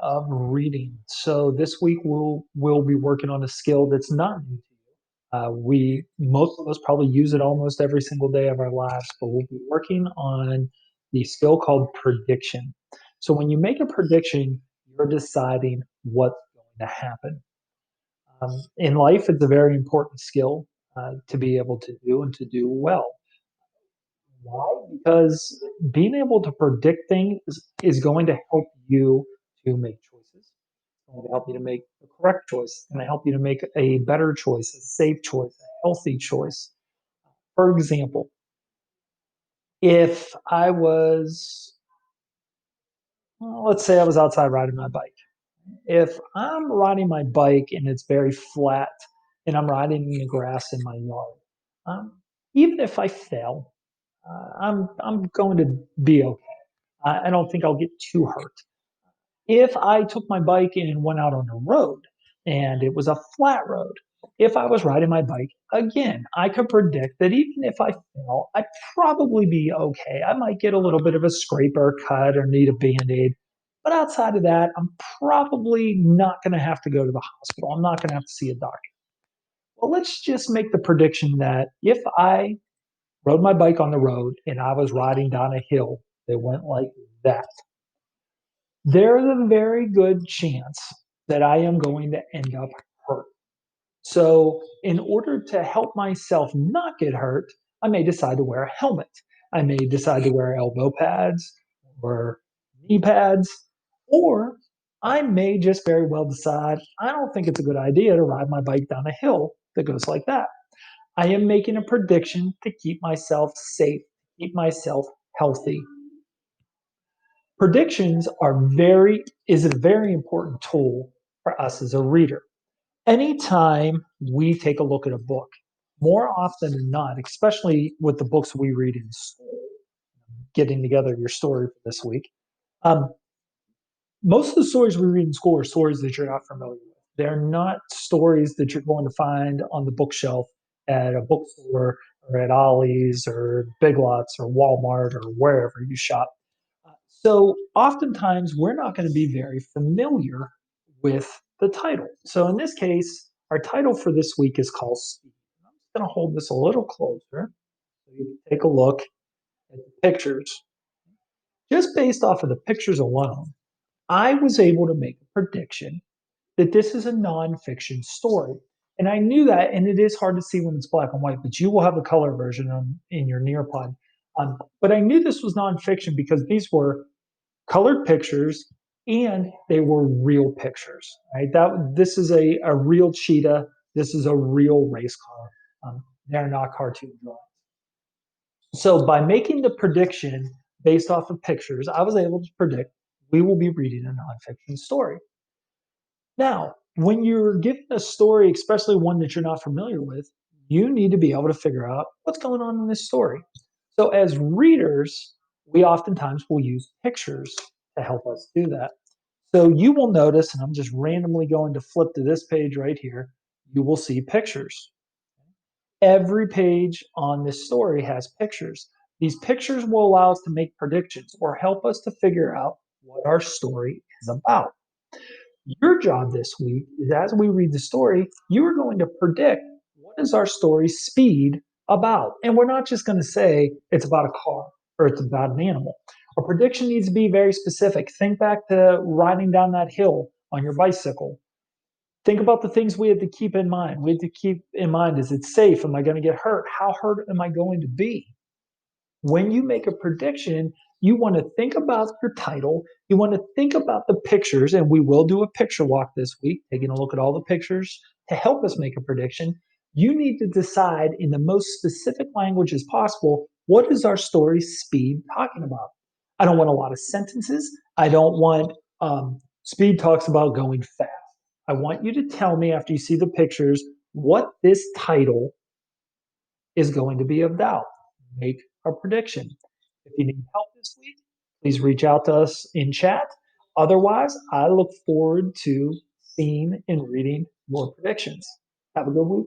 of reading. So this week we'll be working on a skill that's not new to you. We most of us probably use it almost every single day of our lives, but we'll be working on the skill called prediction. So when you make a prediction, you're deciding what's going to happen. In life, it's a very important skill to be able to do and to do well. Why? Because being able to predict things is going to help you to make choices. It's going to help you to make the correct choice. It's going to help you to make a better choice, a safe choice, a healthy choice. For example, if I was, let's say I was outside riding my bike. If I'm riding my bike and it's very flat and I'm riding in the grass in my yard, um, even if I fail, I'm going to be okay. I don't think I'll get too hurt. If I took my bike and went out on a road and it was a flat road, if I was riding my bike, again, I could predict that even if I fell, I'd probably be okay. I might get a little bit of a scrape or cut or need a band aid. But outside of that, I'm probably not going to have to go to the hospital. I'm not going to have to see a doctor. Well, let's just make the prediction that if I rode my bike on the road and I was riding down a hill that went like that, there's a very good chance that I am going to end up hurt. So, in order to help myself not get hurt, I may decide to wear a helmet. I may decide to wear elbow pads or knee pads, or I may just very well decide I don't think it's a good idea to ride my bike down a hill that goes like that. I am making a prediction to keep myself safe, keep myself healthy. Predictions are very is a very important tool for us as a reader. Anytime we take a look at a book, more often than not, especially with the books we read in school, getting together your story for this week, um, most of the stories we read in school are stories that you're not familiar with. They're not stories that you're going to find on the bookshelf at a bookstore or at Ollie's or Big Lots or Walmart or wherever you shop. So oftentimes we're not going to be very familiar with the title. So in this case, our title for this week is called Speed. I'm just going to hold this a little closer so you can take a look at the pictures. Just based off of the pictures alone, I was able to make a prediction that this is a nonfiction story. And I knew that, and it is hard to see when it's black and white, but you will have a color version in your Nearpod. But I knew this was nonfiction because these were colored pictures and they were real pictures. Right? That this is a real cheetah. This is a real race car. They're not cartoon drawings. So by making the prediction based off of pictures, I was able to predict we will be reading a nonfiction story. Now, when you're given a story, especially one that you're not familiar with, you need to be able to figure out what's going on in this story. So, as readers, we oftentimes will use pictures to help us do that. So, you will notice, and I'm just randomly going to flip to this page right here, you will see pictures. Every page on this story has pictures. These pictures will allow us to make predictions or help us to figure out what our story is about. Your job this week is as we read the story, you are going to predict what is our story speed about. And we're not just going to say it's about a car or it's about an animal. Our prediction needs to be very specific. Think back to riding down that hill on your bicycle. Think about the things we had to keep in mind. We had to keep in mind, is it safe? Am I going to get hurt? How hurt am I going to be? When you make a prediction, you want to think about your title. You want to think about the pictures, and we will do a picture walk this week, taking a look at all the pictures to help us make a prediction. You need to decide in the most specific language as possible, what is our story speed talking about? I don't want a lot of sentences. I don't want speed talks about going fast. I want you to tell me after you see the pictures what this title is going to be about. Make a prediction. If you need help this week, please reach out to us in chat. Otherwise, I look forward to seeing and reading your predictions. Have a good week.